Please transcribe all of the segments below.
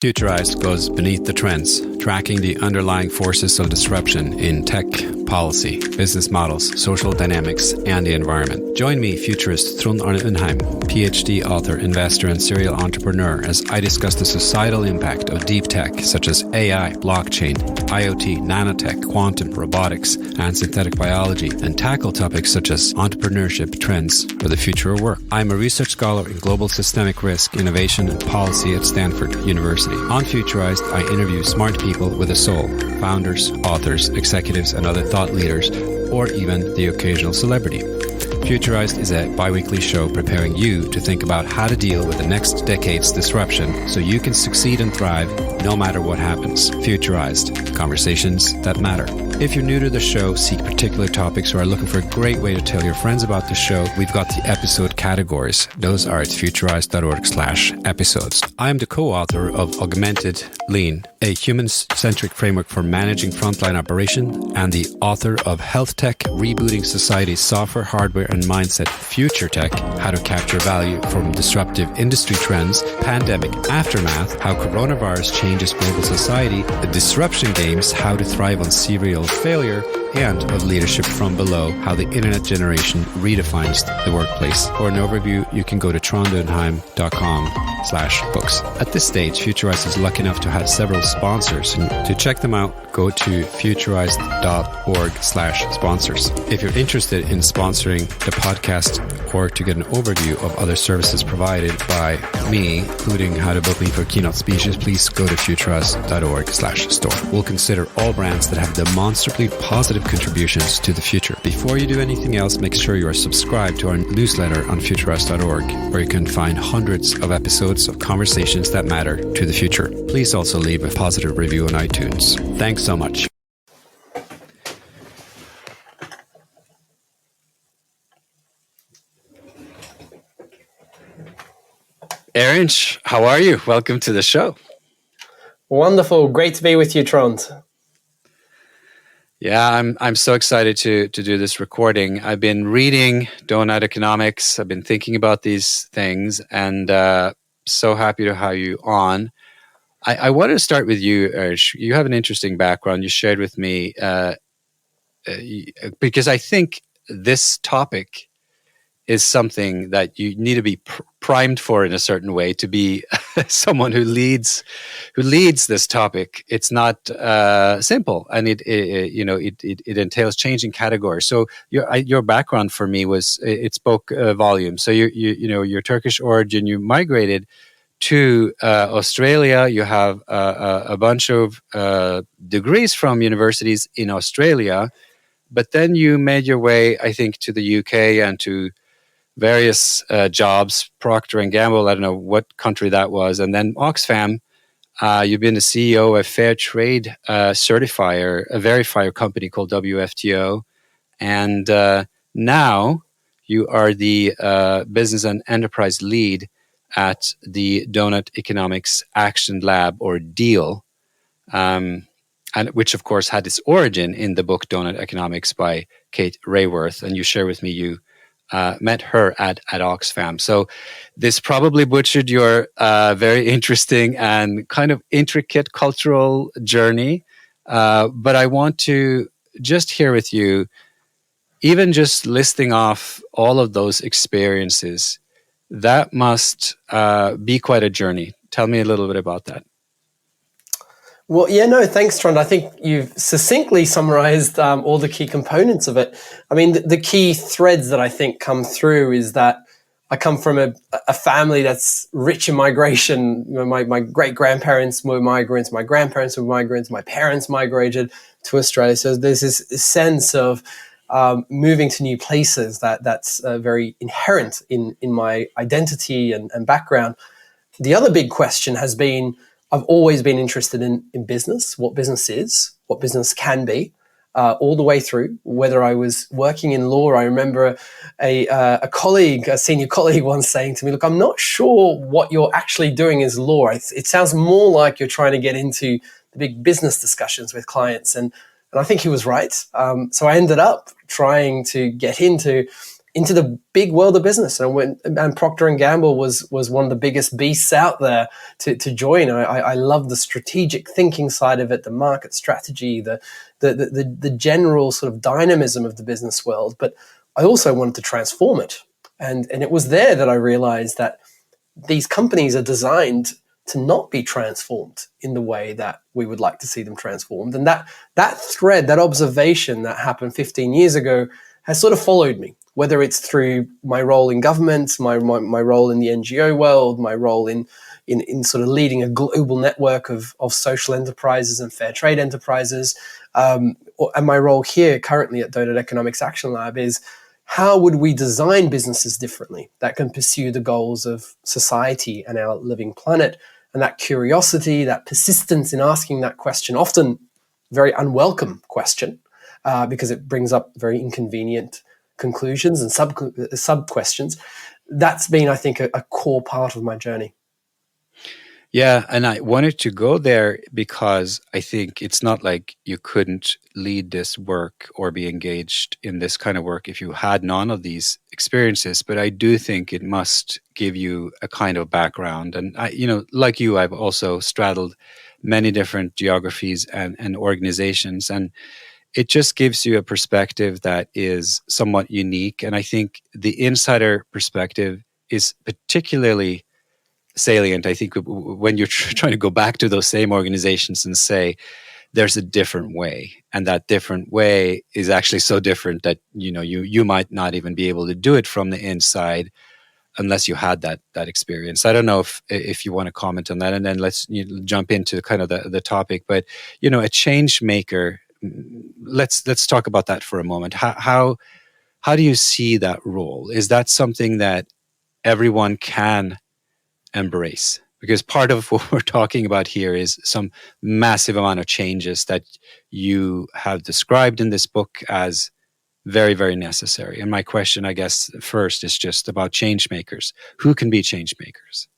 Futurized goes beneath the trends, tracking the underlying forces of disruption in tech, policy, business models, social dynamics, and the environment. Join me, futurist Trond Arne Undheim, PhD author, investor, and serial entrepreneur, as I discuss the societal impact of deep tech such as AI, blockchain, IoT, nanotech, quantum, robotics, and synthetic biology, and tackle topics such as entrepreneurship, trends, or the future of work. I'm a research scholar in global systemic risk, innovation, and policy at Stanford University. On Futurized, I interview smart people with a soul, founders, authors, executives, and other thought leaders, or even the occasional celebrity. Futurized is a bi-weekly show preparing you to think about how to deal with the next decade's disruption so you can succeed and thrive no matter what happens. Futurized, conversations that matter. If you're new to the show, seek particular topics, or are looking for a great way to tell your friends about the show, we've got the episode categories. Those are at futurized.org/episodes. I'm the co-author of Augmented Lean, a human-centric framework for managing frontline operation, and the author of Health Tech, Rebooting Society's Software, Hardware, and Mindset, Future Tech, How to Capture Value from Disruptive Industry Trends, Pandemic Aftermath, How Coronavirus Changes Global Society, The Disruption Games, How to Thrive on Serial Failure, and of Leadership from Below, How the Internet Generation Redefines the Workplace. For an overview, you can go to trondundheim.com/books. At this stage, Futurized is lucky enough to have several sponsors, and to check them out, go to futurized.org/sponsors. If you're interested in sponsoring the podcast or to get an overview of other services provided by me, including how to book me for keynote speeches, please go to futurized.org/store. We'll consider all brands that have demonstrably positive contributions to the future. Before you do anything else, make sure you are subscribed to our newsletter on futurized.org, where you can find hundreds of episodes of conversations that matter to the future. Please also leave a positive review on iTunes. Thanks so much. Erinch, how are you? Welcome to the show. Wonderful. Great to be with you, Trond. Yeah, I'm so excited to do this recording. I've been reading Doughnut Economics. I've been thinking about these things, and so happy to have you on. I wanted to start with you, Erinch. You have an interesting background you shared with me, because I think this topic is something that you need to be primed for in a certain way to be someone who leads this topic. It's not simple, and it entails changing categories. So your background for me it spoke volumes. So your Turkish origin, you migrated to Australia. You have a bunch of degrees from universities in Australia, but then you made your way, I think, to the UK and to various jobs, Procter & Gamble, I don't know what country that was, and then Oxfam. You've been the CEO of a fair trade certifier, a verifier company called WFTO, and now you are the business and enterprise lead at the Doughnut Economics Action Lab, or DEAL, and which of course had its origin in the book Doughnut Economics by Kate Raworth, and you share with me you met her at Oxfam. So this probably butchered your very interesting and kind of intricate cultural journey. But I want to just hear with you, even just listing off all of those experiences, that must be quite a journey. Tell me a little bit about that. Well, yeah, no, thanks, Trond. I think you've succinctly summarized all the key components of it. I mean, the key threads that I think come through is that I come from a family that's rich in migration. You know, my great-grandparents were migrants, my grandparents were migrants, my parents migrated to Australia. So there's this sense of moving to new places that's very inherent in my identity and background. The other big question has been, I've always been interested in business, what business is, what business can be, all the way through. Whether I was working in law, I remember a senior colleague once saying to me, look, I'm not sure what you're actually doing is law. It sounds more like you're trying to get into the big business discussions with clients. And I think he was right. So I ended up trying to get into into the big world of business, and Procter and Gamble was one of the biggest beasts out there to join. I love the strategic thinking side of it, the market strategy, the general sort of dynamism of the business world. But I also wanted to transform it, and it was there that I realized that these companies are designed to not be transformed in the way that we would like to see them transformed. And that thread, that observation that happened 15 years ago has sort of followed me, whether it's through my role in government, my role in the NGO world, my role in sort of leading a global network of social enterprises and fair trade enterprises. And my role here currently at Doughnut Economics Action Lab is, how would we design businesses differently that can pursue the goals of society and our living planet? And that curiosity, that persistence in asking that question, often very unwelcome question, because it brings up very inconvenient conclusions and sub questions. That's been, I think, a core part of my journey. Yeah, and I wanted to go there because I think it's not like you couldn't lead this work or be engaged in this kind of work if you had none of these experiences. But I do think it must give you a kind of background. And I, like you, I've also straddled many different geographies and organizations, and it just gives you a perspective that is somewhat unique. And I think the insider perspective is particularly salient, I think, when you're trying to go back to those same organizations and say there's a different way, and that different way is actually so different that you might not even be able to do it from the inside unless you had that experience. I don't know if you want to comment on that, and then let's jump into kind of the topic. But a change maker, let's talk about that for a moment. How do you see that role? Is that something that everyone can embrace? Because part of what we're talking about here is some massive amount of changes that you have described in this book as very, very necessary. And my question, I guess, first is just about change makers. Who can be change makers?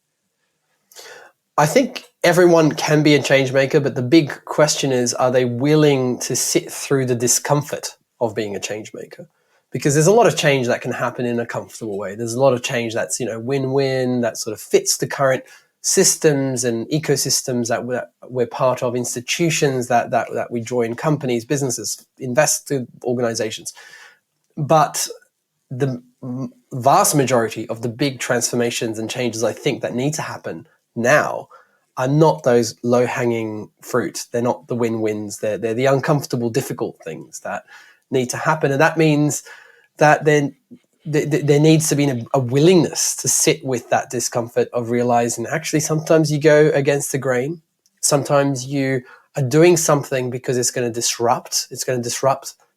I think everyone can be a change maker, but the big question is, are they willing to sit through the discomfort of being a change maker? Because there's a lot of change that can happen in a comfortable way. There's a lot of change that's, win-win, that sort of fits the current systems and ecosystems that we're part of, institutions that we join, companies, businesses, invested organizations. But the vast majority of the big transformations and changes, I think, that need to happen now are not those low-hanging fruit. They're not the win-wins. They're the uncomfortable, difficult things that need to happen. And that means that then there needs to be a willingness to sit with that discomfort of realizing actually sometimes you go against the grain. Sometimes you are doing something because it's going to disrupt the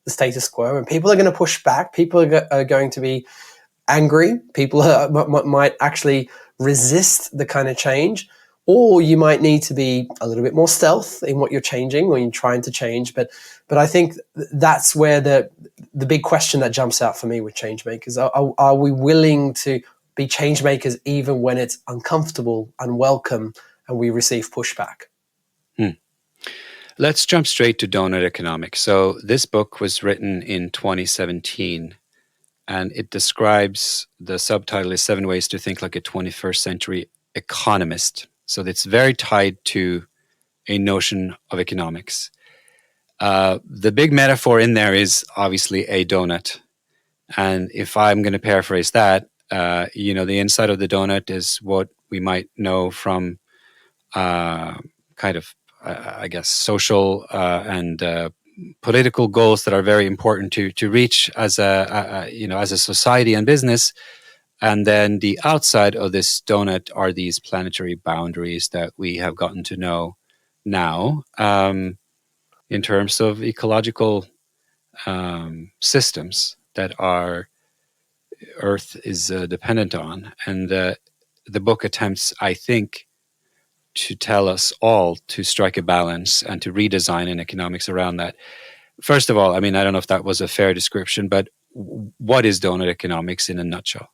status quo, and people are going to push back. People are going to be angry. People might actually resist the kind of change, or you might need to be a little bit more stealth in what you're changing when you're trying to change. But I think that's where the big question that jumps out for me with change makers. Are we willing to be change makers even when it's uncomfortable, unwelcome, and we receive pushback? Let's jump straight to Doughnut Economics. So this book was written in 2017, and it describes, the subtitle is 7 Ways to Think Like a 21st Century Economist. So it's very tied to a notion of economics. The big metaphor in there is obviously a donut. And if I'm going to paraphrase that, the inside of the donut is what we might know from I guess, social and political goals that are very important to reach as a society and business. And then the outside of this donut are these planetary boundaries that we have gotten to know now in terms of ecological systems that our Earth is dependent on. And the book attempts, I think, to tell us all to strike a balance and to redesign an economics around that. First of all, I don't know if that was a fair description, but what is Doughnut Economics in a nutshell?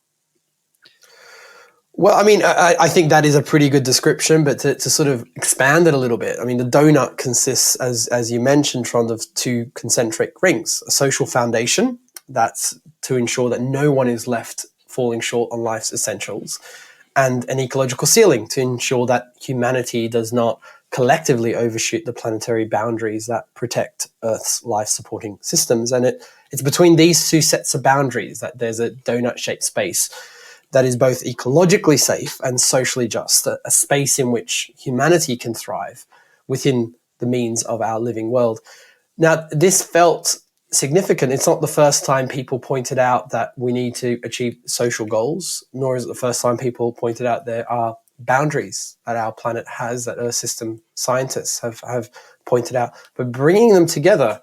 Well, I think that is a pretty good description, but to sort of expand it a little bit, the donut consists, as you mentioned, Trond, of two concentric rings: a social foundation, that's to ensure that no one is left falling short on life's essentials, and an ecological ceiling to ensure that humanity does not collectively overshoot the planetary boundaries that protect Earth's life-supporting systems. And it's between these two sets of boundaries that there's a donut-shaped space that is both ecologically safe and socially just, a space in which humanity can thrive within the means of our living world. Now, this felt significant. It's not the first time people pointed out that we need to achieve social goals, nor is it the first time people pointed out there are boundaries that our planet has, that Earth system scientists have pointed out. But bringing them together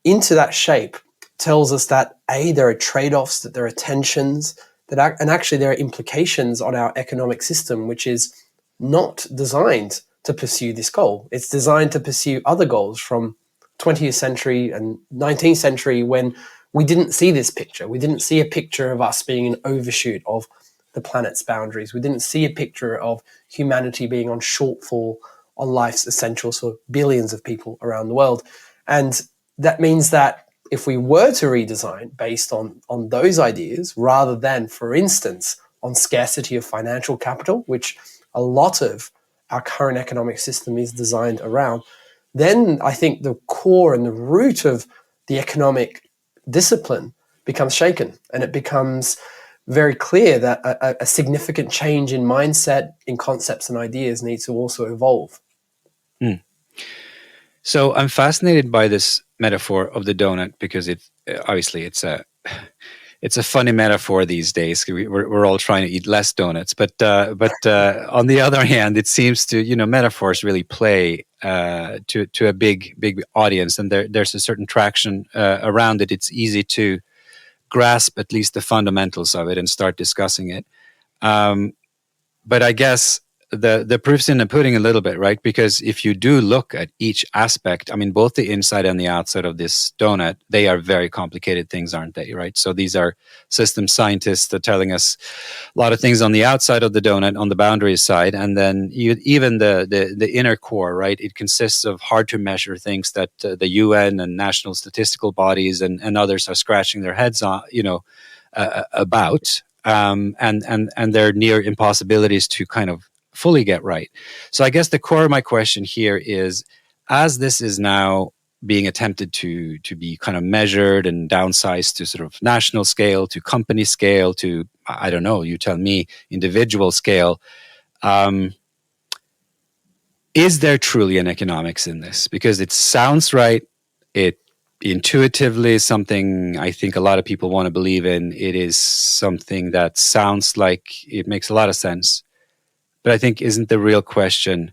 into that shape tells us that, A, there are trade-offs, that there are tensions, and actually there are implications on our economic system, which is not designed to pursue this goal. It's designed to pursue other goals from 20th century and 19th century, when we didn't see this picture. We didn't see a picture of us being an overshoot of the planet's boundaries. We didn't see a picture of humanity being on shortfall on life's essentials for billions of people around the world. And that means that if we were to redesign based on those ideas, rather than, for instance, on scarcity of financial capital, which a lot of our current economic system is designed around, then I think the core and the root of the economic discipline becomes shaken, and it becomes very clear that a significant change in mindset, in concepts and ideas needs to also evolve. Mm. So I'm fascinated by this metaphor of the donut, because obviously it's a funny metaphor these days. We're all trying to eat less donuts, but on the other hand, it seems to, metaphors really play to a big audience, and there's a certain traction around it. It's easy to grasp at least the fundamentals of it and start discussing it. But I guess the proof's in the pudding a little bit, right? Because if you do look at each aspect, I mean, both the inside and the outside of this donut, they are very complicated things, aren't they, right? So these are system scientists that are telling us a lot of things on the outside of the donut, on the boundary side, and then even the inner core, right? It consists of hard to measure things that the UN and national statistical bodies and others are scratching their heads on, about, and they're near impossibilities to kind of fully get right. So I guess the core of my question here is, as this is now being attempted to be kind of measured and downsized to sort of national scale, to company scale, to, I don't know, you tell me, individual scale, is there truly an economics in this? Because it sounds right. It intuitively is something I think a lot of people want to believe in. It is something that sounds like it makes a lot of sense. But I think, isn't the real question,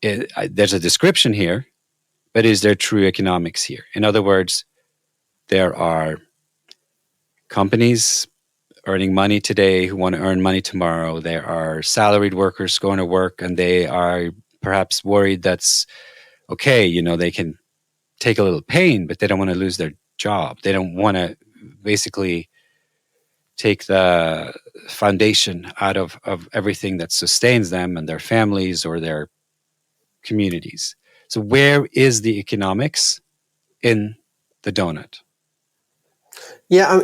there's a description here, but is there true economics here? In other words, there are companies earning money today who want to earn money tomorrow. There are salaried workers going to work, and they are perhaps worried that's okay. They can take a little pain, but they don't want to lose their job. They don't want to basically take the foundation out of everything that sustains them and their families or their communities. So where is the economics in the donut? Yeah,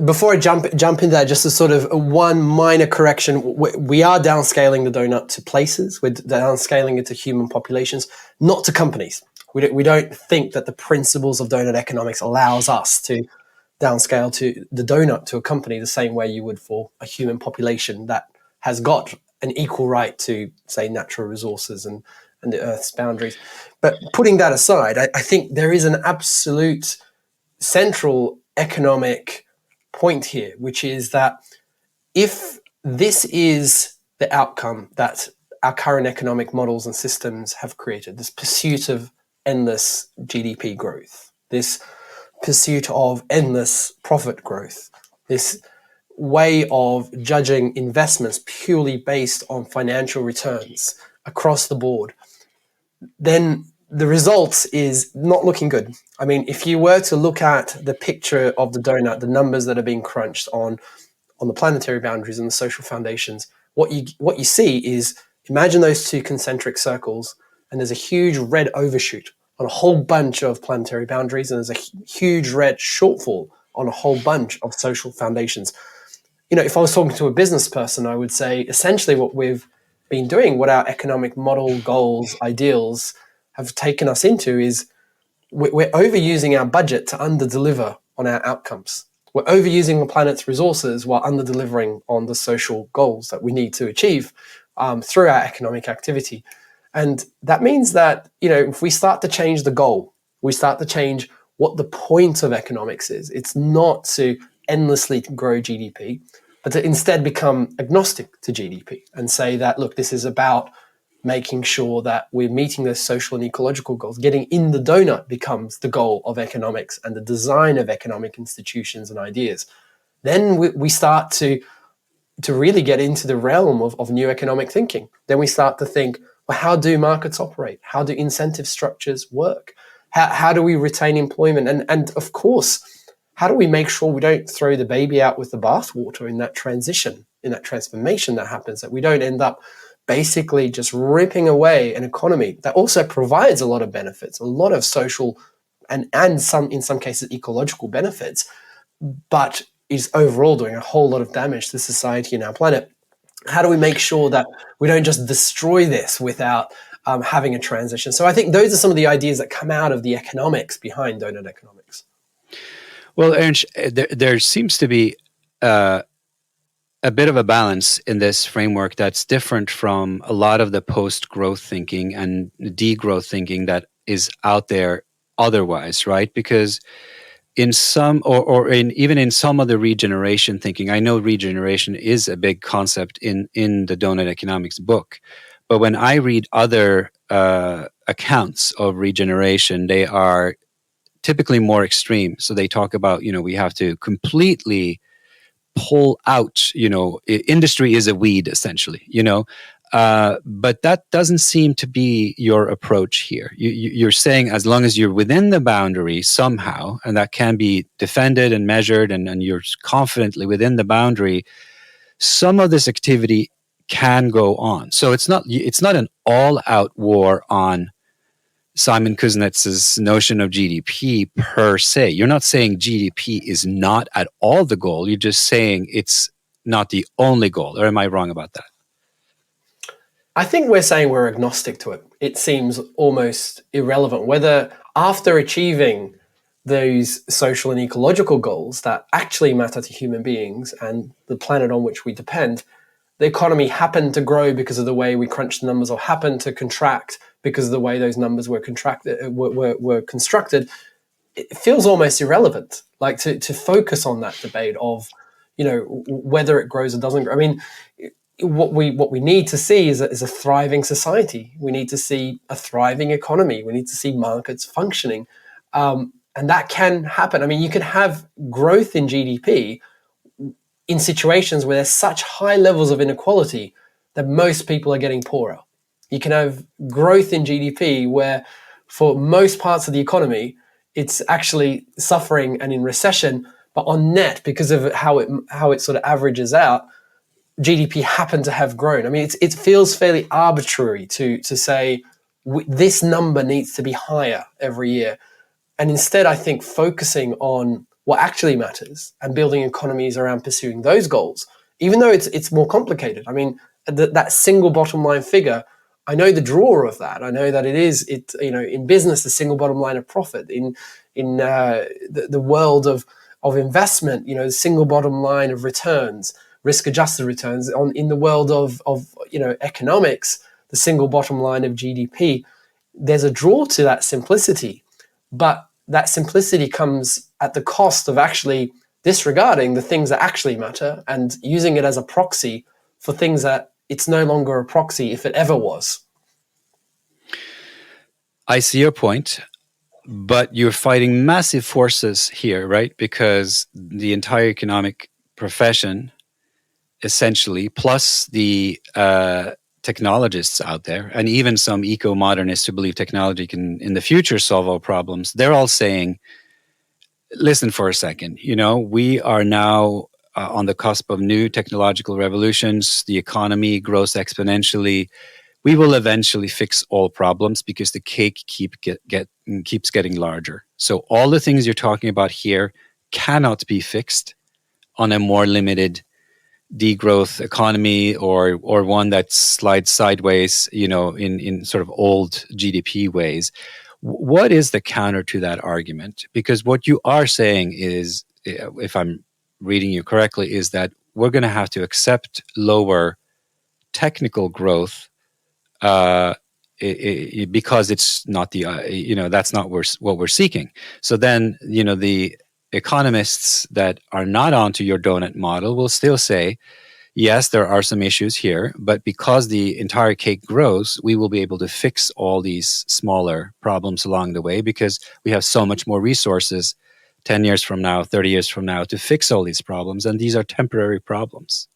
before I jump into that, just a sort of one minor correction. We are downscaling the donut to places. We're downscaling it to human populations, not to companies. We don't think that the principles of donut economics allows us to downscale to the donut to a company the same way you would for a human population that has got an equal right to, say, natural resources and the Earth's boundaries. But putting that aside, I think there is an absolute central economic point here, which is that if this is the outcome that our current economic models and systems have created, this pursuit of endless GDP growth, this pursuit of endless profit growth, this way of judging investments purely based on financial returns across the board, then the result is not looking good. I mean, if you were to look at the picture of the donut, the numbers that are being crunched on the planetary boundaries and the social foundations, what you see is, imagine those two concentric circles, and there's a huge red overshoot on a whole bunch of planetary boundaries, and there's a huge red shortfall on a whole bunch of social foundations. If I was talking to a business person, I would say essentially what we've been doing, what our economic model, goals, ideals have taken us into is we're overusing our budget to under-deliver on our outcomes. We're overusing the planet's resources while under-delivering on the social goals that we need to achieve through our economic activity. And that means that, if we start to change the goal, we start to change what the point of economics is. It's not to endlessly grow GDP, but to instead become agnostic to GDP and say that, look, this is about making sure that we're meeting those social and ecological goals. Getting in the donut becomes the goal of economics and the design of economic institutions and ideas. Then we start to really get into the realm of new economic thinking. Then we start to think, well, how do markets operate? How do incentive structures work? How do we retain employment? And of course, how do we make sure we don't throw the baby out with the bathwater in that transition, in that transformation that happens, that we don't end up basically just ripping away an economy that also provides a lot of benefits, a lot of social and some, in some cases, ecological benefits, but is overall doing a whole lot of damage to society and our planet. How do we make sure that we don't just destroy this without having a transition? So I think those are some of the ideas that come out of the economics behind Doughnut Economics. Well, Erinch, there seems to be a bit of a balance in this framework that's different from a lot of the post-growth thinking and degrowth thinking that is out there otherwise, right? Because in some, or even in some of the regeneration thinking, I know regeneration is a big concept in the Doughnut Economics book, but when I read other accounts of regeneration, they are typically more extreme. So they talk about, we have to completely pull out, industry is a weed, essentially, but that doesn't seem to be your approach here. You're saying as long as you're within the boundary somehow, and that can be defended and measured, and you're confidently within the boundary, some of this activity can go on. So it's not an all-out war on Simon Kuznets's notion of GDP per se. You're not saying GDP is not at all the goal. You're just saying it's not the only goal. Or am I wrong about that? I think we're saying we're agnostic to it. It seems almost irrelevant whether after achieving those social and ecological goals that actually matter to human beings and the planet on which we depend, the economy happened to grow because of the way we crunched the numbers or happened to contract because of the way those numbers were constructed, it feels almost irrelevant. Like to focus on that debate of, whether it grows or doesn't grow. I mean, what we need to see is a thriving society. We need to see a thriving economy. We need to see markets functioning. And that can happen. I mean, you can have growth in GDP in situations where there's such high levels of inequality that most people are getting poorer. You can have growth in GDP where for most parts of the economy, it's actually suffering and in recession, but on net, because of how it sort of averages out, GDP happened to have grown. I mean, it feels fairly arbitrary to say this number needs to be higher every year. And instead, I think focusing on what actually matters and building economies around pursuing those goals, even though it's more complicated. I mean, that single bottom line figure, I know the drawer of that. I know that in business, the single bottom line of profit, in the world of investment, the single bottom line of returns, risk-adjusted returns. In the world of economics, the single bottom line of GDP, there's a draw to that simplicity, but that simplicity comes at the cost of actually disregarding the things that actually matter and using it as a proxy for things that it's no longer a proxy if it ever was. I see your point, but you're fighting massive forces here, right? Because the entire economic profession, essentially, plus the technologists out there, and even some eco-modernists who believe technology can, in the future, solve all problems, they're all saying, listen for a second, we are now on the cusp of new technological revolutions. The economy grows exponentially. we will eventually fix all problems because the cake keeps getting larger. So all the things you're talking about here cannot be fixed on a more limited degrowth economy or one that slides sideways, in sort of old GDP ways. What is the counter to that argument? Because what you are saying is, if I'm reading you correctly, is that we're going to have to accept lower technical growth because it's not that's not what we're seeking. So then, the economists that are not onto your donut model will still say, yes, there are some issues here, but because the entire cake grows, we will be able to fix all these smaller problems along the way because we have so much more resources 10 years from now, 30 years from now to fix all these problems. And these are temporary problems.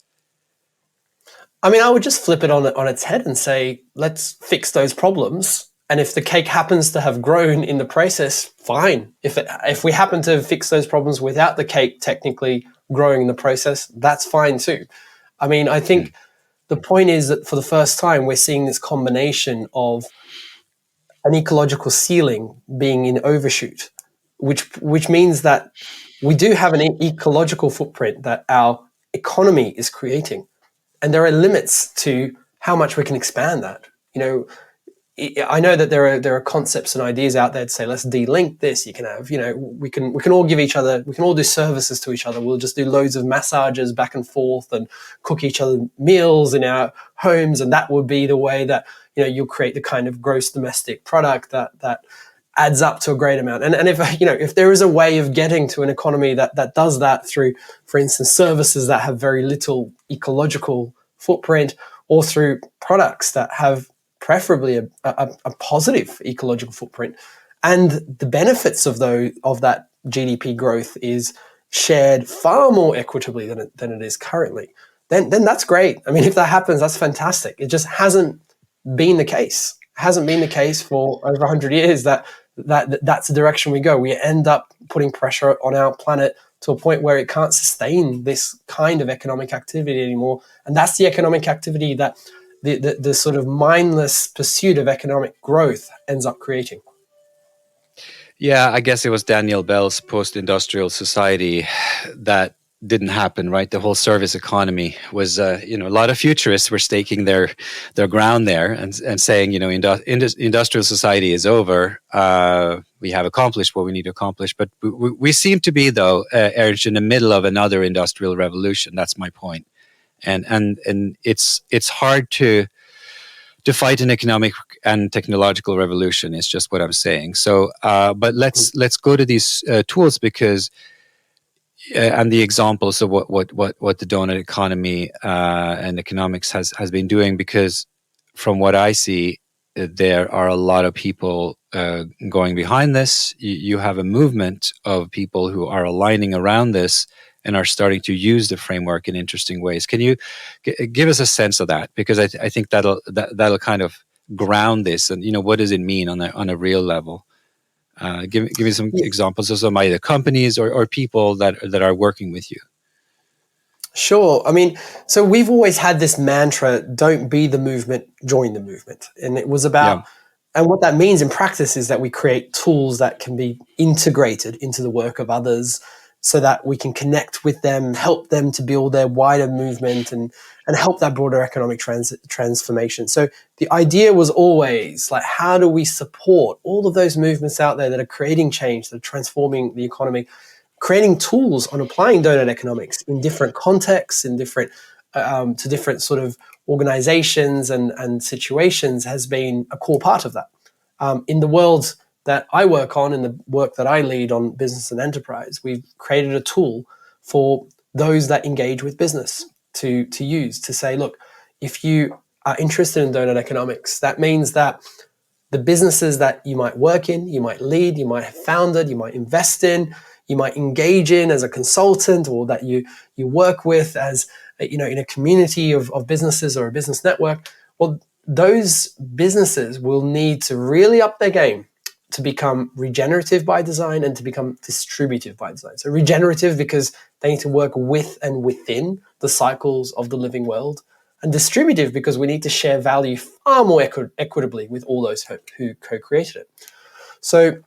I mean, I would just flip it on its head and say, let's fix those problems. And if the cake happens to have grown in the process, fine. If we happen to fix those problems without the cake technically growing in the process, that's fine too. I mean, I think the point is that for the first time, we're seeing this combination of an ecological ceiling being in overshoot, which means that we do have an ecological footprint that our economy is creating. And there are limits to how much we can expand that. I know that there are concepts and ideas out there to say, let's de-link this. You can have, we can all give each other, we can all do services to each other. We'll just do loads of massages back and forth and cook each other meals in our homes. And that would be the way that, you'll create the kind of gross domestic product that adds up to a great amount. And if there is a way of getting to an economy that does that through, for instance, services that have very little ecological footprint, or through products that have preferably a positive ecological footprint, and the benefits of that GDP growth is shared far more equitably than it is currently, then that's great. I mean, if that happens, that's fantastic. It just hasn't been the case. It hasn't been the case for over 100 years that's the direction we go. We end up putting pressure on our planet to a point where it can't sustain this kind of economic activity anymore. And that's the economic activity that the sort of mindless pursuit of economic growth ends up creating. Yeah, I guess it was Daniel Bell's post-industrial society that didn't happen, right? The whole service economy was, a lot of futurists were staking their ground there and saying, industrial society is over. We have accomplished what we need to accomplish. But we seem to be, though, Erinch, in the middle of another industrial revolution. That's my point. And it's hard to fight an economic and technological revolution. Is just what I'm saying. So, but let's go to these tools because and the examples of what the donut economy and economics has been doing. Because from what I see, there are a lot of people going behind this. You have a movement of people who are aligning around this and are starting to use the framework in interesting ways. Can you give us a sense of that? Because I think that'll kind of ground this, and what does it mean on a real level? Give me some examples of some either companies or people that are working with you. Sure. I mean, so we've always had this mantra: "Don't be the movement, join the movement," and it was about. Yeah. And what that means in practice is that we create tools that can be integrated into the work of others, so that we can connect with them, help them to build their wider movement and help that broader economic transformation. So the idea was always like, how do we support all of those movements out there that are creating change, that are transforming the economy, creating tools on applying donut economics in different contexts, in different to different sort of organizations and situations has been a core part of that. In the world that I work on, in the work that I lead on business and enterprise, we've created a tool for those that engage with business to use, to say, look, if you are interested in donut economics, that means that the businesses that you might work in, you might lead, you might have founded, you might invest in, you might engage in as a consultant, or that you work with as, in a community of businesses or a business network, well, those businesses will need to really up their game to become regenerative by design and to become distributive by design. So regenerative because they need to work with and within the cycles of the living world, and distributive because we need to share value far more equitably with all those who co-created it. So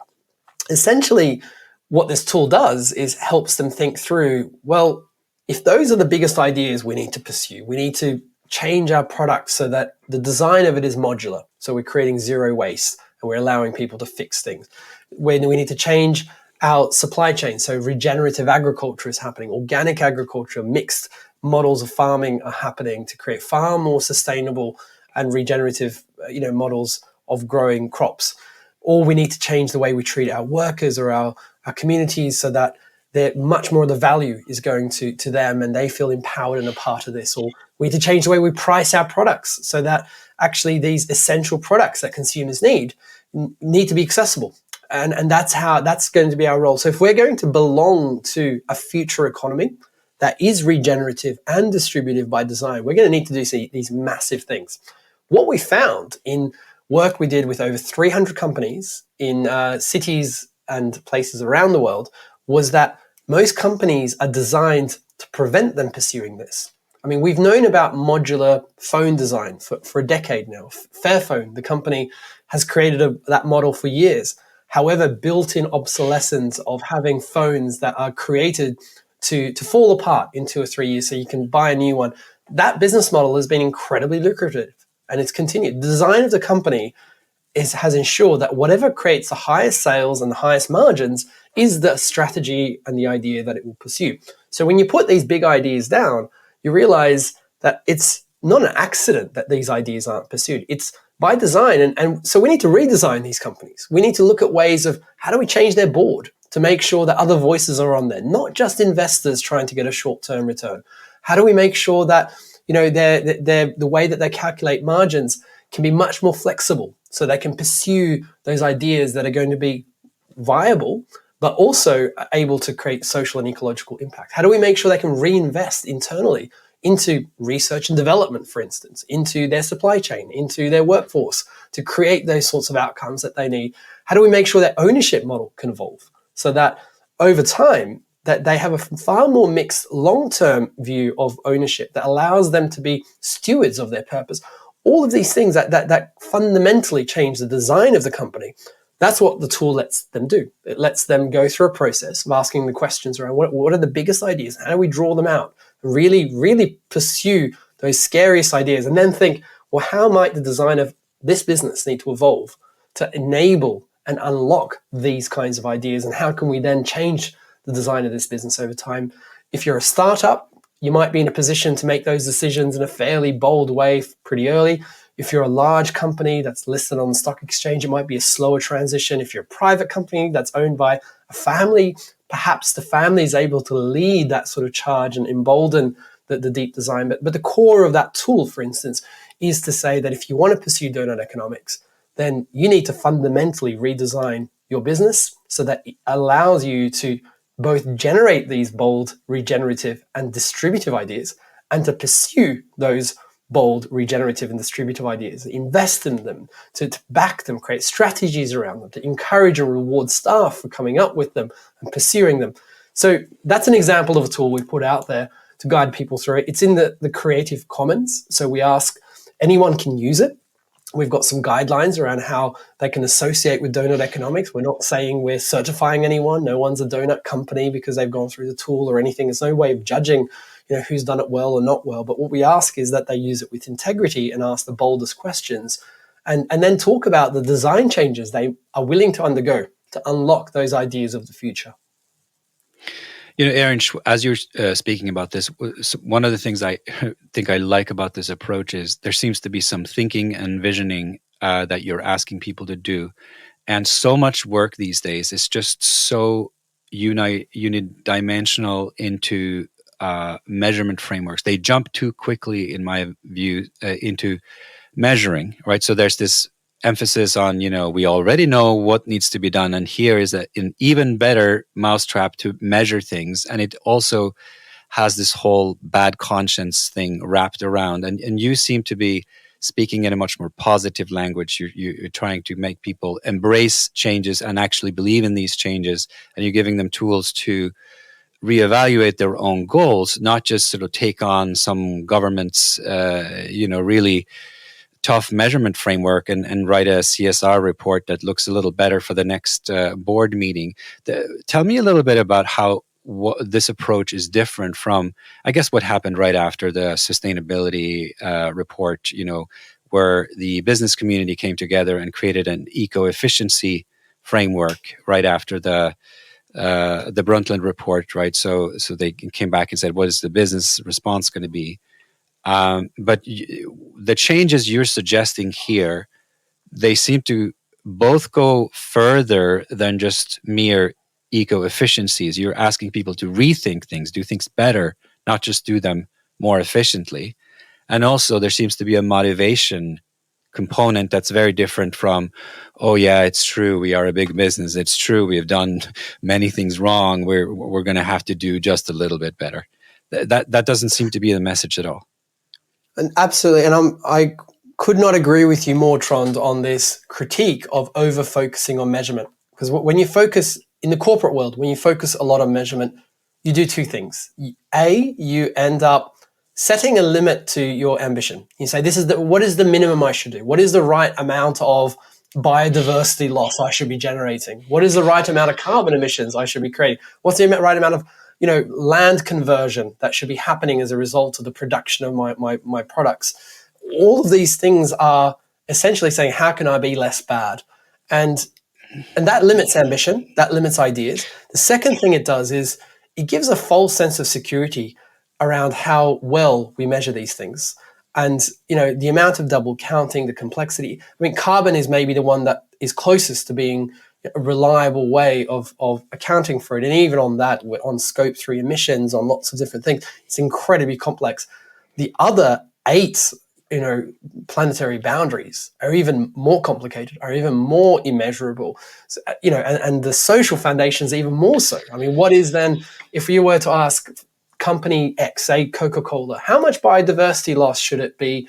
essentially, what this tool does is helps them think through, well, if those are the biggest ideas we need to pursue, we need to change our product so that the design of it is modular. So we're creating zero waste and we're allowing people to fix things. When we need to change our supply chain, so regenerative agriculture is happening, organic agriculture, mixed models of farming are happening to create far more sustainable and regenerative, models of growing crops. Or we need to change the way we treat our workers or our communities so that much more of the value is going to them and they feel empowered and a part of this. Or we need to change the way we price our products so that actually these essential products that consumers need to be accessible. And that's going to be our role. So if we're going to belong to a future economy that is regenerative and distributive by design, we're going to need to do these massive things. What we found in work we did with over 300 companies in cities and places around the world was that most companies are designed to prevent them pursuing this. I mean, we've known about modular phone design for a decade now. Fairphone, the company, has created that model for years. However, built-in obsolescence of having phones that are created to fall apart in 2 or 3 years so you can buy a new one, that business model has been incredibly lucrative and it's continued. The design of the company has ensured that whatever creates the highest sales and the highest margins is the strategy and the idea that it will pursue. So when you put these big ideas down, you realize that it's not an accident that these ideas aren't pursued. It's by design. And so we need to redesign these companies. We need to look at ways of how do we change their board to make sure that other voices are on there, not just investors trying to get a short-term return. How do we make sure that the way that they calculate margins can be much more flexible so they can pursue those ideas that are going to be viable, but also able to create social and ecological impact? How do we make sure they can reinvest internally into research and development, for instance, into their supply chain, into their workforce to create those sorts of outcomes that they need? How do we make sure their ownership model can evolve so that over time that they have a far more mixed long-term view of ownership that allows them to be stewards of their purpose? All of these things that fundamentally change the design of the company. That's what the tool lets them do. It lets them go through a process of asking the questions around what are the biggest ideas? How do we draw them out? Really, really pursue those scariest ideas and then think, well, how might the design of this business need to evolve to enable and unlock these kinds of ideas? And how can we then change the design of this business over time? If you're a startup, you might be in a position to make those decisions in a fairly bold way pretty early. If you're a large company that's listed on the stock exchange, it might be a slower transition. If you're a private company that's owned by a family, perhaps the family is able to lead that sort of charge and embolden the deep design. But the core of that tool, for instance, is to say that if you want to pursue Doughnut Economics, then you need to fundamentally redesign your business so that it allows you to both generate these bold, regenerative, and distributive ideas and to pursue those bold, regenerative, and distributive ideas, invest in them, to back them, create strategies around them, to encourage and reward staff for coming up with them and pursuing them. So that's an example of a tool we put out there to guide people through it. It's in the Creative Commons, so we ask anyone can use it. We've got some guidelines around how they can associate with Doughnut Economics. We're not saying we're certifying anyone. No one's a donut company because they've gone through the tool or anything. There's no way of judging who's done it well or not well. But what we ask is that they use it with integrity and ask the boldest questions and then talk about the design changes they are willing to undergo to unlock those ideas of the future. Erinch, as you're speaking about this, one of the things I think I like about this approach is there seems to be some thinking and visioning that you're asking people to do. And so much work these days is just so unidimensional into measurement frameworks. They jump too quickly, in my view, into measuring, right? So there's this emphasis on, we already know what needs to be done. And here is an even better mousetrap to measure things. And it also has this whole bad conscience thing wrapped around. And you seem to be speaking in a much more positive language. You're trying to make people embrace changes and actually believe in these changes. And you're giving them tools to reevaluate their own goals, not just sort of take on some government's, really tough measurement framework and write a CSR report that looks a little better for the next board meeting. Tell me a little bit about how this approach is different from, I guess, what happened right after the sustainability report, where the business community came together and created an eco-efficiency framework right after the Brundtland report, right? So they came back and said, what is the business response going to be? But the changes you're suggesting here, they seem to both go further than just mere eco-efficiencies. You're asking people to rethink things, do things better, not just do them more efficiently. And also there seems to be a motivation component that's very different from, oh yeah, it's true, we are a big business, it's true, we have done many things wrong, we're going to have to do just a little bit better. That doesn't seem to be the message at all. And absolutely, and I could not agree with you more, Trond, on this critique of over focusing on measurement. Because when you focus in the corporate world, when you focus a lot on measurement, you do two things. A, you end up setting a limit to your ambition. You say, what is the minimum I should do? What is the right amount of biodiversity loss I should be generating? What is the right amount of carbon emissions I should be creating? What's the right amount of land conversion that should be happening as a result of the production of my products? All of these things are essentially saying, how can I be less bad? And that limits ambition, that limits ideas. The second thing it does is it gives a false sense of security around how well we measure these things. And, the amount of double counting, the complexity. I mean, carbon is maybe the one that is closest to being a reliable way of accounting for it. And even on that, on scope 3 emissions, on lots of different things, it's incredibly complex. The other 8, planetary boundaries are even more complicated, are even more immeasurable, and the social foundations even more so. I mean, what is then, if you were to ask company X, say Coca-Cola, how much biodiversity loss should it be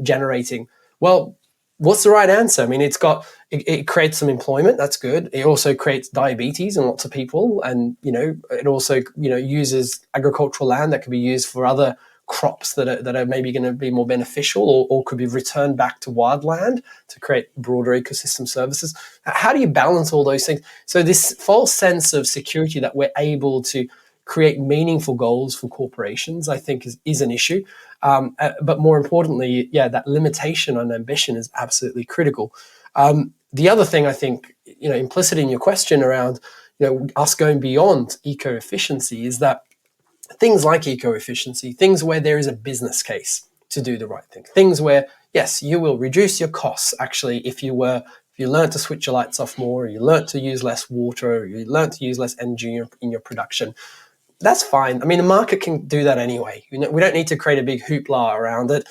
generating? Well, what's the right answer? I mean, it creates some employment. That's good. It also creates diabetes in lots of people. And, it also, uses agricultural land that could be used for other crops that are maybe going to be more beneficial or could be returned back to wildland to create broader ecosystem services. How do you balance all those things? So this false sense of security that we're able to create meaningful goals for corporations, I think is an issue. But more importantly, that limitation on ambition is absolutely critical. The other thing I think, implicit in your question around, us going beyond eco-efficiency is that things like eco-efficiency, things where there is a business case to do the right thing, things where, yes, you will reduce your costs actually if you learn to switch your lights off more, or you learn to use less water, or you learn to use less energy in your production. That's fine. I mean, the market can do that anyway. We don't need to create a big hoopla around it.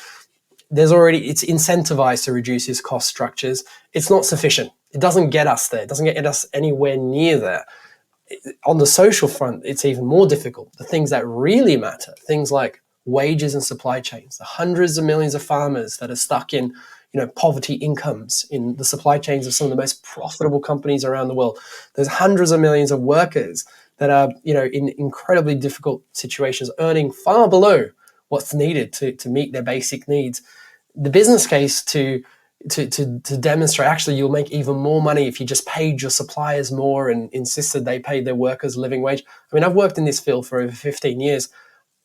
It's incentivized to reduce its cost structures. It's not sufficient. It doesn't get us there. It doesn't get us anywhere near there. On the social front, it's even more difficult. The things that really matter, things like wages and supply chains, the hundreds of millions of farmers that are stuck in, poverty incomes in the supply chains of some of the most profitable companies around the world. There's hundreds of millions of workers that are, in incredibly difficult situations, earning far below what's needed to meet their basic needs. The business case to demonstrate actually you'll make even more money if you just paid your suppliers more and insisted they paid their workers a living wage. I mean, I've worked in this field for over 15 years.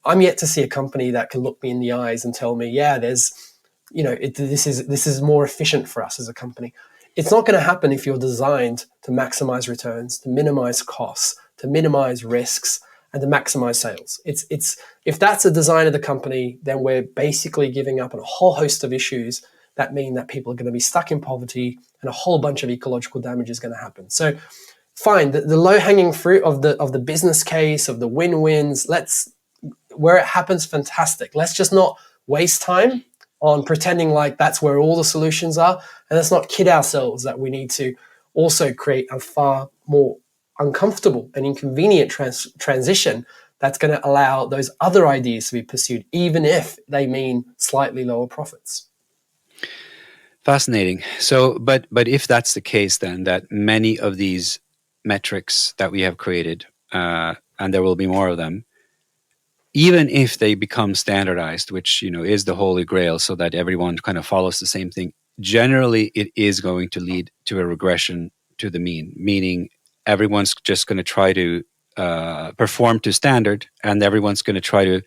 I'm yet to see a company that can look me in the eyes and tell me, this is more efficient for us as a company. It's not going to happen if you're designed to maximize returns, to minimize costs, to minimize risks, and to maximize sales. It's if that's the design of the company, then we're basically giving up on a whole host of issues that mean that people are going to be stuck in poverty and a whole bunch of ecological damage is going to happen. So fine, the low-hanging fruit of the business case, of the win-wins, where it happens, fantastic. Let's just not waste time on pretending like that's where all the solutions are. And let's not kid ourselves that we need to also create a far more uncomfortable and inconvenient transition that's going to allow those other ideas to be pursued, even if they mean slightly lower profits. Fascinating. So, but if that's the case, then that many of these metrics that we have created and there will be more of them, even if they become standardized, which is the holy grail, so that everyone kind of follows the same thing, generally it is going to lead to a regression to the mean, meaning everyone's just going to try to perform to standard, and everyone's going to try to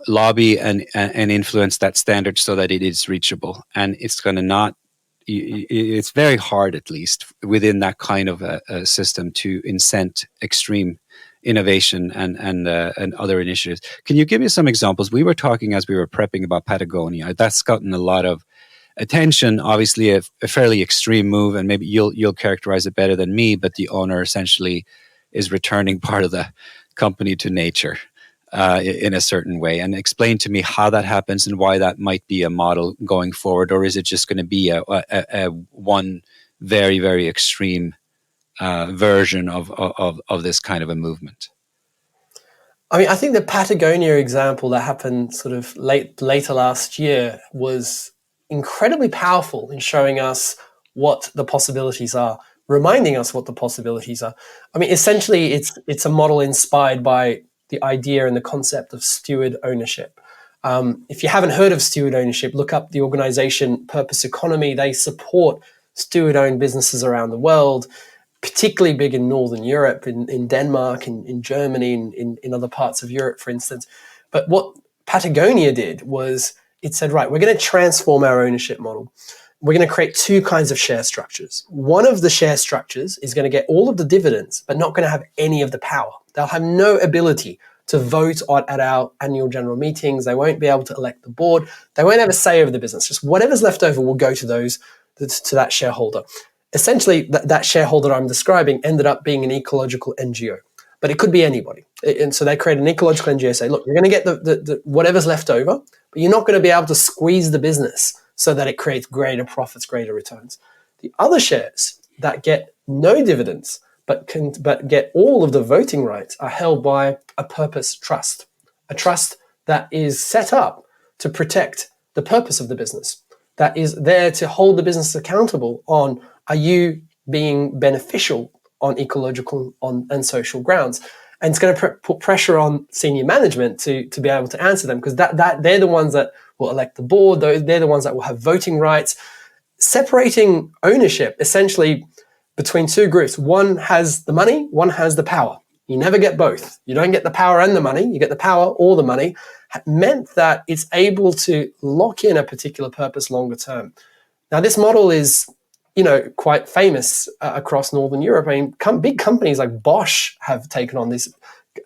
lobby and influence that standard so that it is reachable. And it's going to not, it's very hard, at least within that kind of a system, to incent extreme innovation and other initiatives. Can you give me some examples? We were talking as we were prepping about Patagonia. That's gotten a lot of attention, obviously a fairly extreme move, and maybe you'll characterize it better than me, but the owner essentially is returning part of the company to nature in a certain way. And explain to me how that happens and why that might be a model going forward, or is it just going to be a one very, very extreme version of this kind of a movement? I mean, I think the Patagonia example that happened sort of later last year was incredibly powerful in showing us what the possibilities are, reminding us what the possibilities are. I mean, essentially, it's a model inspired by the idea and the concept of steward ownership. If you haven't heard of steward ownership, look up the organization Purpose Economy. They support steward-owned businesses around the world, particularly big in Northern Europe, in Denmark, in Germany, in other parts of Europe, for instance. But what Patagonia did was it said, right, we're going to transform our ownership model. We're going to create two kinds of share structures. One of the share structures is going to get all of the dividends, but not going to have any of the power. They'll have no ability to vote at our annual general meetings. They won't be able to elect the board. They won't have a say over the business. Just whatever's left over will go to that shareholder. Essentially, that shareholder I'm describing ended up being an ecological NGO, but it could be anybody. And so they create an ecological NGO, say, look, you're going to get the whatever's left over, but you're not going to be able to squeeze the business so that it creates greater profits, greater returns. The other shares that get no dividends but get all of the voting rights are held by a purpose trust, a trust that is set up to protect the purpose of the business, that is there to hold the business accountable on, are you being beneficial on ecological and social grounds? And it's going to put pressure on senior management to be able to answer them, because that they're the ones that will elect the board. They're the ones that will have voting rights. Separating ownership essentially between two groups. One has the money, one has the power. You never get both. You don't get the power and the money. You get the power or the money. Meant that it's able to lock in a particular purpose longer term. Now, this model is, quite famous across Northern Europe. I mean, big companies like Bosch have taken on this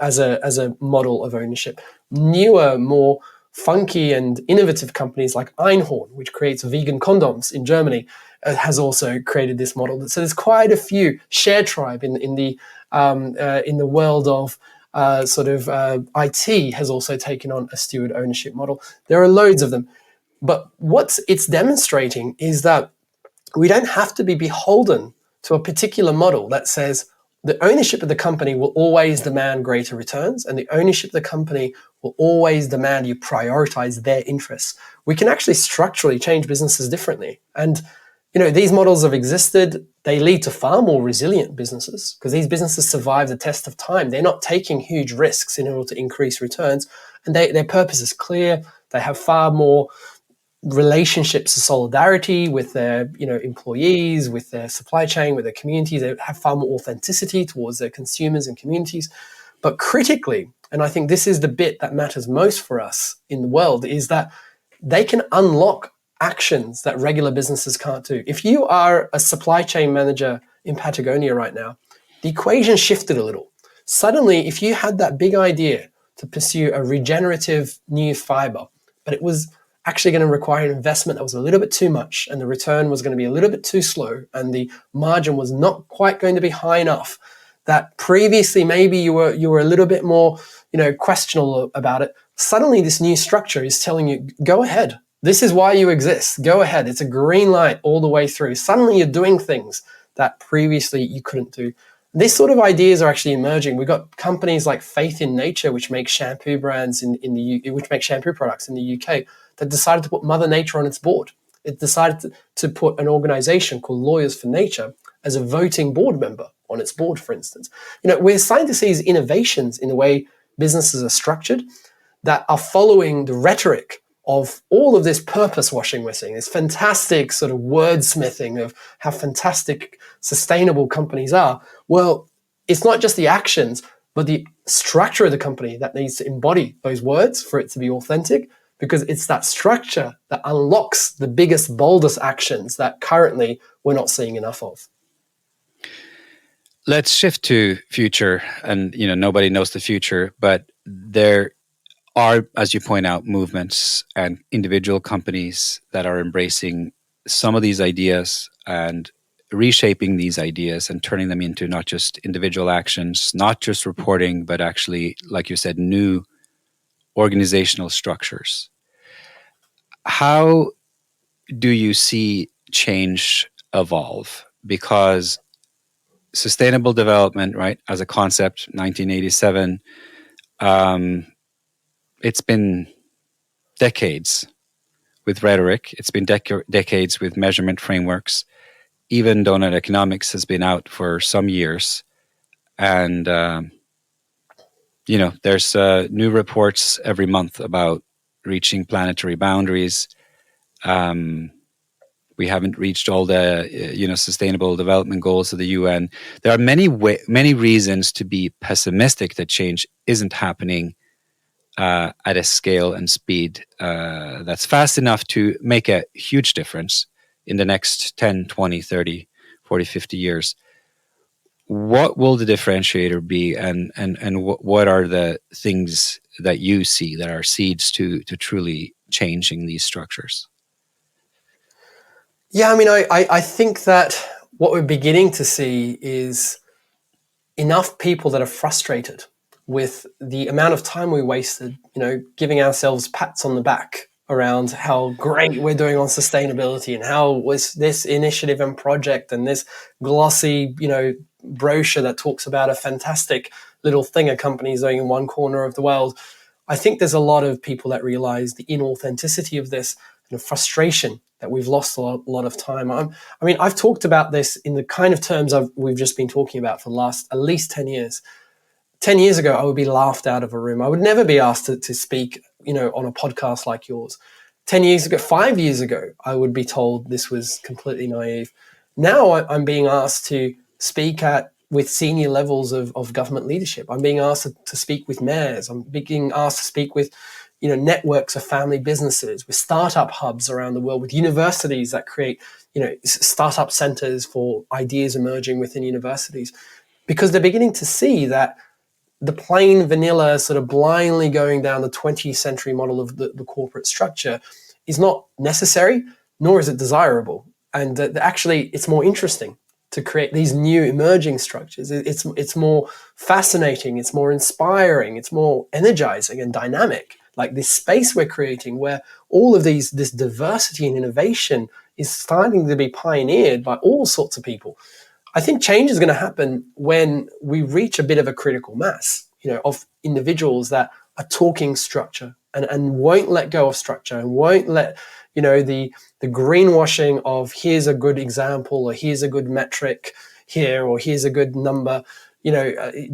as a model of ownership. Newer, more funky and innovative companies like Einhorn, which creates vegan condoms in Germany, has also created this model. So there's quite a few. ShareTribe in the world of IT has also taken on a steward ownership model. There are loads of them. But what it's demonstrating is that we don't have to be beholden to a particular model that says the ownership of the company will always demand greater returns, and the ownership of the company will always demand you prioritize their interests. We can actually structurally change businesses differently. And these models have existed. They lead to far more resilient businesses because these businesses survive the test of time. They're not taking huge risks in order to increase returns, and their purpose is clear. They have far more relationships of solidarity with their employees, with their supply chain, with their communities. They have far more authenticity towards their consumers and communities. But critically, and I think this is the bit that matters most for us in the world, is that they can unlock actions that regular businesses can't do. If you are a supply chain manager in Patagonia right now, the equation shifted a little. Suddenly, if you had that big idea to pursue a regenerative new fiber, but it was actually going to require an investment that was a little bit too much, and the return was going to be a little bit too slow, and the margin was not quite going to be high enough, that previously maybe you were a little bit more questionable about it. Suddenly this new structure is telling you, go ahead. This is why you exist. Go ahead. It's a green light all the way through. Suddenly you're doing things that previously you couldn't do. These sort of ideas are actually emerging. We've got companies like Faith in Nature, which make shampoo brands which make shampoo products in the UK, that decided to put Mother Nature on its board. It decided to put an organization called Lawyers for Nature as a voting board member on its board, for instance. We're starting to see these innovations in the way businesses are structured that are following the rhetoric of all of this purpose washing we're seeing, this fantastic sort of wordsmithing of how fantastic sustainable companies are. Well, it's not just the actions, but the structure of the company that needs to embody those words for it to be authentic, because it's that structure that unlocks the biggest, boldest actions that currently we're not seeing enough of. Let's shift to future, and nobody knows the future, but there are, as you point out, movements and individual companies that are embracing some of these ideas and reshaping these ideas and turning them into not just individual actions, not just reporting, but actually, like you said, new organizational structures. How do you see change evolve? Because sustainable development, right, as a concept, 1987, it's been decades with rhetoric. It's been decades with measurement frameworks. Even Doughnut Economics has been out for some years. And, there's new reports every month about reaching planetary boundaries. We haven't reached all the, sustainable development goals of the UN. There are many reasons to be pessimistic that change isn't happening at a scale and speed that's fast enough to make a huge difference in the next 10, 20, 30, 40, 50 years. What will the differentiator be, and what are the things that you see that are seeds to truly changing these structures? Yeah, I think that what we're beginning to see is enough people that are frustrated with the amount of time we wasted, giving ourselves pats on the back around how great we're doing on sustainability and how was this initiative and project and this glossy, brochure that talks about a fantastic little thing a company is doing in one corner of the world. I think there's a lot of people that realize the inauthenticity of this and the frustration that we've lost a lot of time. I've talked about this in the kind of terms we've just been talking about for the last at least 10 years. 10 years ago, I would be laughed out of a room. I would never be asked to speak, on a podcast like yours. 10 years ago, 5 years ago, I would be told this was completely naive. Now I'm being asked to speak with senior levels of government leadership. I'm being asked to speak with mayors. I'm being asked to speak with networks of family businesses, with startup hubs around the world, with universities that create startup centers for ideas emerging within universities, because they're beginning to see that the plain vanilla sort of blindly going down the 20th century model of the corporate structure is not necessary, nor is it desirable. And actually, it's more interesting to create these new emerging structures. It's more fascinating, it's more inspiring, it's more energizing and dynamic. Like this space we're creating where all of this diversity and innovation is starting to be pioneered by all sorts of people. I think change is going to happen when we reach a bit of a critical mass, of individuals that are talking structure and won't let go of structure and won't let, the greenwashing of here's a good example or here's a good metric here or here's a good number,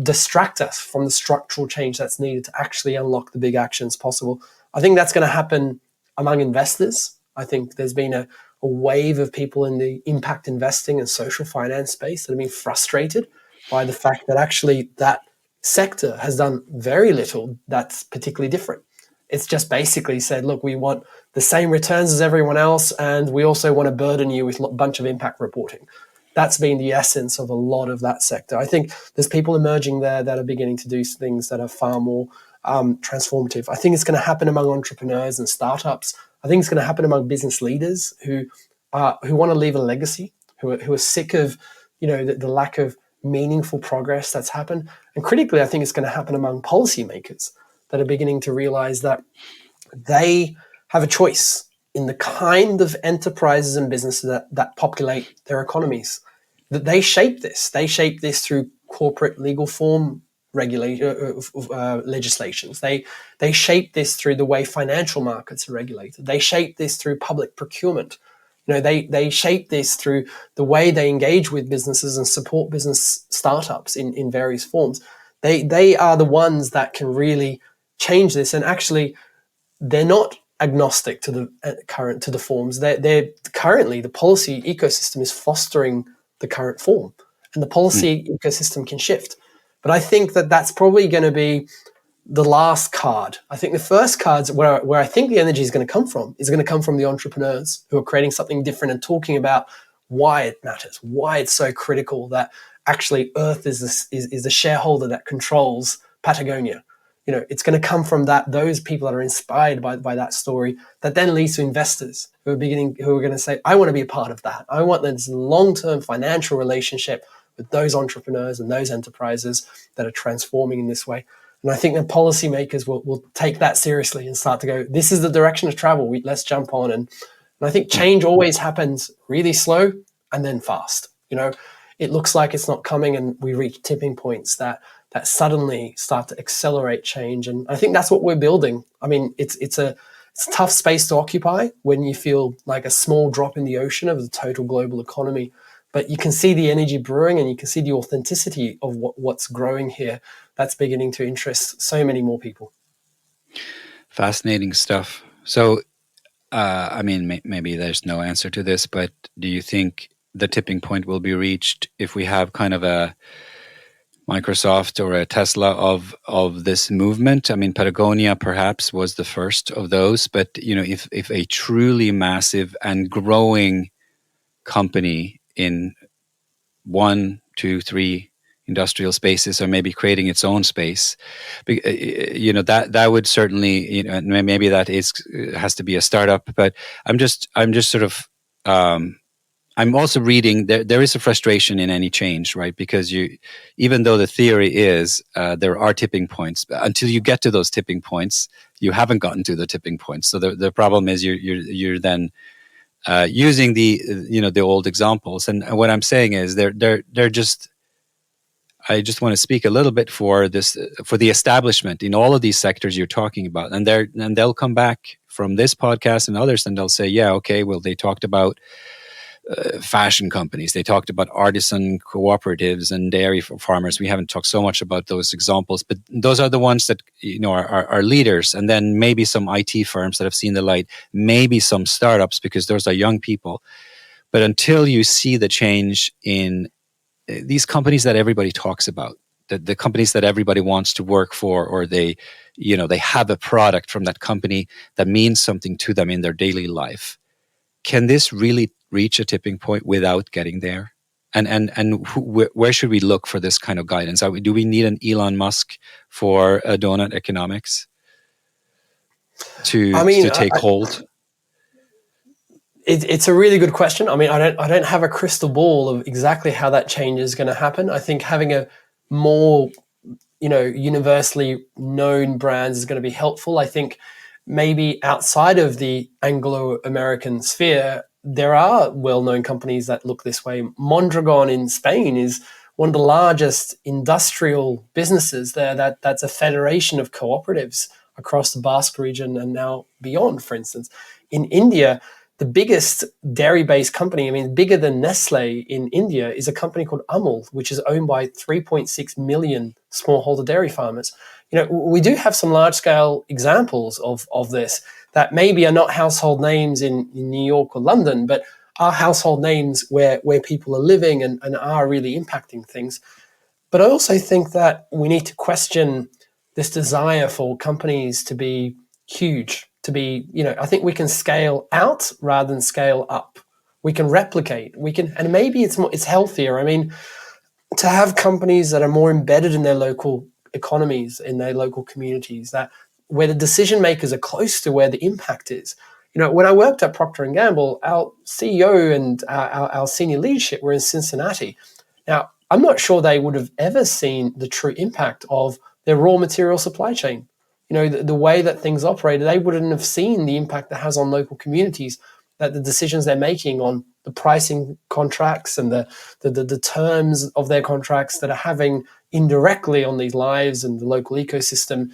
distract us from the structural change that's needed to actually unlock the big actions possible. I think that's going to happen among investors. I think there's been a wave of people in the impact investing and social finance space that have been frustrated by the fact that actually that sector has done very little that's particularly different. It's just basically said, look, we want the same returns as everyone else, and we also want to burden you with a bunch of impact reporting. That's been the essence of a lot of that sector. I think there's people emerging there that are beginning to do things that are far more transformative. I think it's going to happen among entrepreneurs and startups. I think it's going to happen among business leaders who want to leave a legacy, who are sick of, the lack of meaningful progress that's happened. And critically, I think it's going to happen among policymakers that are beginning to realize that they have a choice in the kind of enterprises and businesses that populate their economies, that they shape this. They shape this through corporate legal form legislations. They shape this through the way financial markets are regulated. They shape this through public procurement. They shape this through the way they engage with businesses and support business startups in various forms. They are the ones that can really change this. And actually, they're not agnostic to the forms. They're currently, the policy ecosystem is fostering the current form, and the policy ecosystem can shift. But I think that that's probably going to be the last card. I think the first cards where I think the energy is going to come from the entrepreneurs who are creating something different and talking about why it matters, why it's so critical that actually Earth is a shareholder that controls Patagonia. It's going to come from those people that are inspired by that story, that then leads to investors who are going to say, I want to be a part of that. I want this long-term financial relationship with those entrepreneurs and those enterprises that are transforming in this way. And I think that policymakers will take that seriously and start to go, this is the direction of travel. Let's jump on. And I think change always happens really slow and then fast. It looks like it's not coming, and we reach tipping points that suddenly start to accelerate change. And I think that's what we're building. I mean, it's a tough space to occupy when you feel like a small drop in the ocean of the total global economy. But you can see the energy brewing, and you can see the authenticity of what's growing here. That's beginning to interest so many more people. Fascinating stuff. So, maybe there's no answer to this, but do you think the tipping point will be reached if we have kind of a Microsoft or a Tesla of this movement? I mean, Patagonia perhaps was the first of those, but if a truly massive and growing company in 1, 2, 3 industrial spaces, or maybe creating its own space, that would certainly, maybe that has to be a startup. But I'm just sort of I'm also reading there is a frustration in any change, right? Because even though the theory is there are tipping points, until you get to those tipping points, you haven't gotten to the tipping points. So the problem is you're then using the old examples. And what I'm saying is they're just. I just want to speak a little bit for the establishment in all of these sectors you're talking about, and they'll come back from this podcast and others, and they'll say, yeah, okay, well, they talked about fashion companies, they talked about artisan cooperatives and dairy farmers. We haven't talked so much about those examples, but those are the ones that are leaders. And then maybe some IT firms that have seen the light, maybe some startups, because those are young people. But until you see the change in these companies that everybody talks about, the companies that everybody wants to work for, or they have a product from that company that means something to them in their daily life, can this really reach a tipping point without getting there? And where should we look for this kind of guidance? Do we need an Elon Musk for Doughnut Economics to take hold? It's a really good question. I mean, I don't have a crystal ball of exactly how that change is going to happen. I think having a more, universally known brands is going to be helpful. I think maybe outside of the Anglo-American sphere, there are well-known companies that look this way. Mondragon in Spain is one of the largest industrial businesses there. That's a federation of cooperatives across the Basque region and now beyond, for instance. In India, the biggest dairy-based company, bigger than Nestle in India, is a company called Amul, which is owned by 3.6 million smallholder dairy farmers. We do have some large-scale examples of this that maybe are not household names in New York or London, but are household names where people are living and are really impacting things. But I also think that we need to question this desire for companies to be huge, to be, I think we can scale out rather than scale up. We can replicate, and maybe it's healthier. To have companies that are more embedded in their local economies, in their local communities, that where the decision makers are close to where the impact is. When I worked at Procter & Gamble, our CEO and our senior leadership were in Cincinnati. Now, I'm not sure they would have ever seen the true impact of their raw material supply chain. The way that things operated, they wouldn't have seen the impact that has on local communities, that the decisions they're making on the pricing contracts and the terms of their contracts that are having indirectly on these lives and the local ecosystem,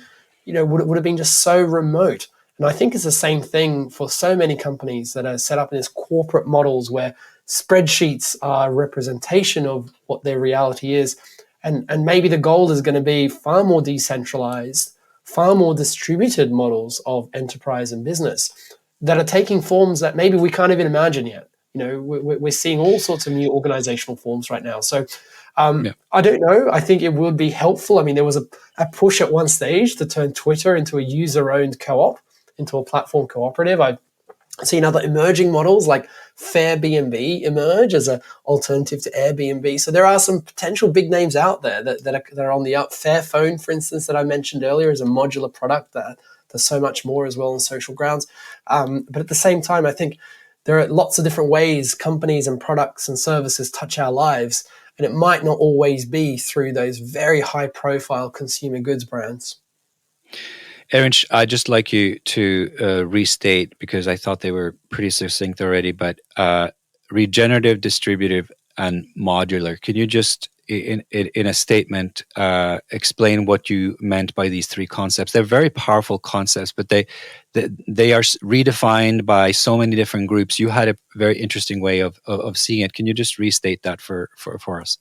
would have been just so remote. And I think it's the same thing for so many companies that are set up in these corporate models where spreadsheets are a representation of what their reality is. And maybe the goal is going to be far more decentralized, far more distributed models of enterprise and business that are taking forms that maybe we can't even imagine yet. We're seeing all sorts of new organizational forms right now. So I don't know. I think it would be helpful. I mean, there was a push at one stage to turn Twitter into a user-owned co-op, into a platform cooperative. I've seen other emerging models like Fairbnb emerge as an alternative to Airbnb. So there are some potential big names out there that are on the up. Fairphone, for instance, that I mentioned earlier, is a modular product that does so much more as well on social grounds. But at the same time, I think there are lots of different ways companies and products and services touch our lives, and it might not always be through those very high-profile consumer goods brands. Erinch, I'd just like you to restate, because I thought they were pretty succinct already, but regenerative, distributive, and modular. Can you just, in a statement, explain what you meant by these three concepts? They're very powerful concepts, but they are redefined by so many different groups. You had a very interesting way of seeing it. Can you just restate that for us?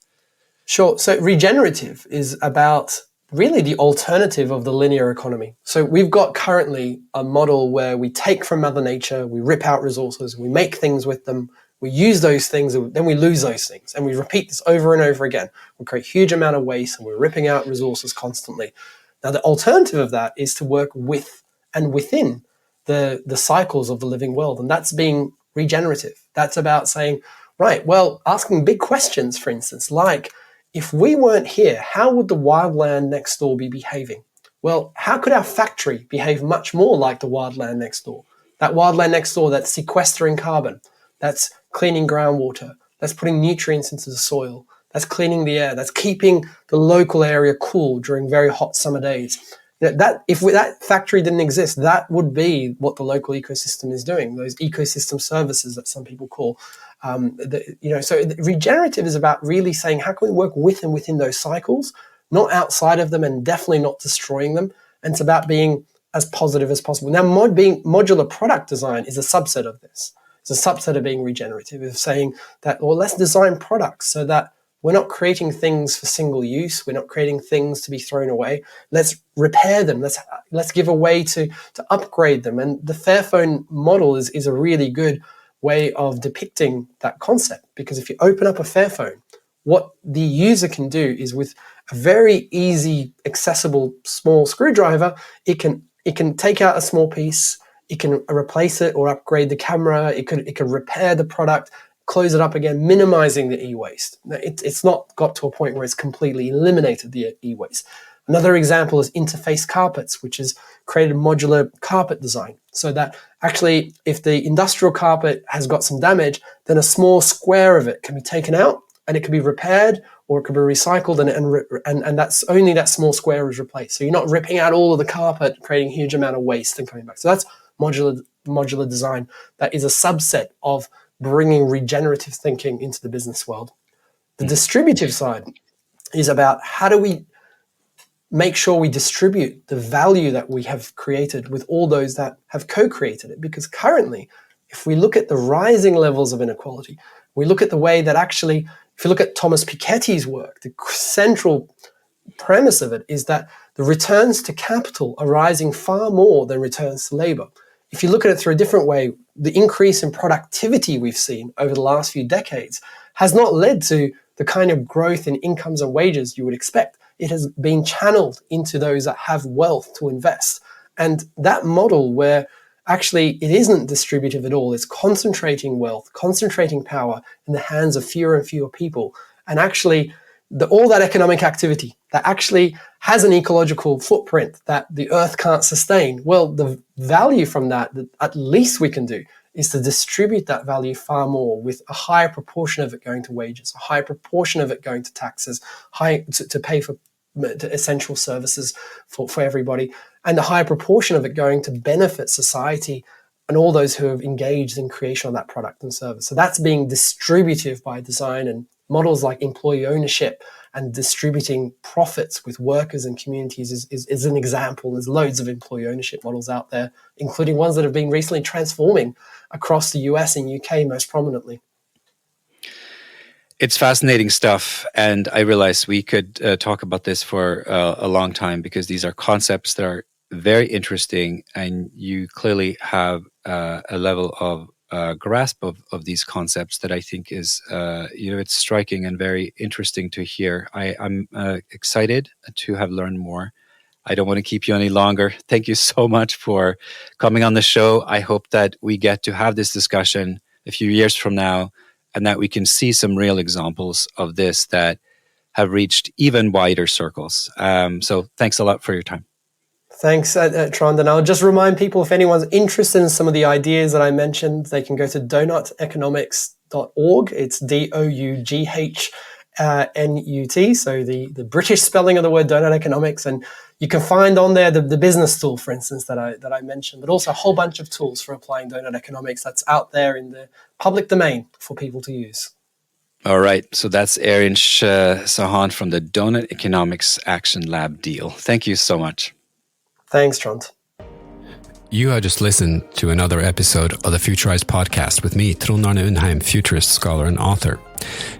Sure. So regenerative is about really the alternative of the linear economy. So we've got currently a model where we take from Mother Nature, we rip out resources, we make things with them, we use those things, and then we lose those things. And we repeat this over and over again. We create a huge amount of waste and we're ripping out resources constantly. Now, the alternative of that is to work with and within the cycles of the living world. And that's being regenerative. That's about saying, right, well, asking big questions, for instance, like, if we weren't here, how would the wildland next door be behaving? Well, how could our factory behave much more like the wildland next door? That wildland next door that's sequestering carbon, that's cleaning groundwater, that's putting nutrients into the soil, that's cleaning the air, that's keeping the local area cool during very hot summer days. If that factory didn't exist, that would be what the local ecosystem is doing, those ecosystem services that some people call. So regenerative is about really saying, how can we work with and within those cycles, not outside of them, and definitely not destroying them. And it's about being as positive as possible. Now, being modular product design is a subset of this. It's a subset of being regenerative, of saying that, well, let's design products so that we're not creating things for single use. We're not creating things to be thrown away. Let's repair them. Let's give a way to upgrade them. And the Fairphone model is a really good way of depicting that concept, because if you open up a Fairphone, what the user can do is, with a very easy, accessible, small screwdriver, it can take out a small piece, it can replace it or upgrade the camera, it can repair the product, close it up again, minimizing the e-waste. It's not got to a point where it's completely eliminated the e-waste. Another example is interface carpets, which has created modular carpet design, so that actually, if the industrial carpet has got some damage, then a small square of it can be taken out and it can be repaired, or it can be recycled, and that's only that small square is replaced. So you're not ripping out all of the carpet, creating a huge amount of waste and coming back. So that's modular design. That is a subset of bringing regenerative thinking into the business world. The distributive side is about, how do we make sure we distribute the value that we have created with all those that have co-created it? Because currently, if we look at the rising levels of inequality, we look at the way that actually, if you look at Thomas Piketty's work, the central premise of it is that the returns to capital are rising far more than returns to labor. If you look at it through a different way, the increase in productivity we've seen over the last few decades has not led to the kind of growth in incomes and wages you would expect. It has been channeled into those that have wealth to invest. And that model, where actually it isn't distributive at all, it's concentrating wealth, concentrating power in the hands of fewer and fewer people. And actually, all that economic activity that actually has an ecological footprint that the earth can't sustain, well, the value from that at least we can do is to distribute that value far more, with a higher proportion of it going to wages, a higher proportion of it going to taxes, to pay for essential services for everybody, and a higher proportion of it going to benefit society and all those who have engaged in creation of that product and service. So that's being distributive by design models like employee ownership and distributing profits with workers and communities is an example. There's loads of employee ownership models out there, including ones that have been recently transforming across the US and UK most prominently. It's fascinating stuff, and I realize we could talk about this for a long time, because these are concepts that are very interesting, and you clearly have a level of grasp of these concepts that I think is, it's striking and very interesting to hear. I'm excited to have learned more. I don't want to keep you any longer. Thank you so much for coming on the show. I hope that we get to have this discussion a few years from now, and that we can see some real examples of this that have reached even wider circles. So thanks a lot for your time. Thanks, Trond. And I'll just remind people, if anyone's interested in some of the ideas that I mentioned, they can go to doughuteconomics.org. It's DOUGHNUT, so the British spelling of the word Doughnut Economics. And you can find on there the business tool, for instance, that I mentioned, but also a whole bunch of tools for applying Doughnut Economics that's out there in the public domain for people to use. All right. So that's Erinch Sahan from the Doughnut Economics Action Lab deal. Thank you so much. Thanks, Trond. You have just listened to another episode of the Futurized podcast with me, Trond Arne Undheim, futurist, scholar, and author.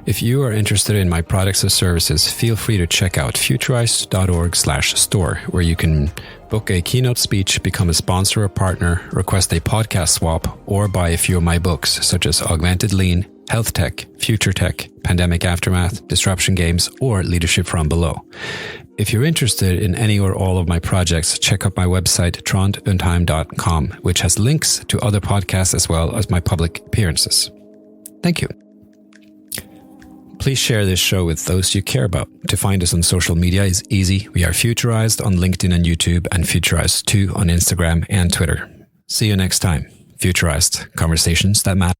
If you are interested in my products or services, feel free to check out futurized.org/store, where you can book a keynote speech, become a sponsor or partner, request a podcast swap, or buy a few of my books, such as Augmented Lean, Health Tech, Future Tech, Pandemic Aftermath, Disruption Games, or Leadership from Below. If you're interested in any or all of my projects, check out my website, trondundheim.com, which has links to other podcasts as well as my public appearances. Thank you. Please share this show with those you care about. To find us on social media is easy. We are Futurized on LinkedIn and YouTube, and Futurized 2 on Instagram and Twitter. See you next time. Futurized, conversations that matter.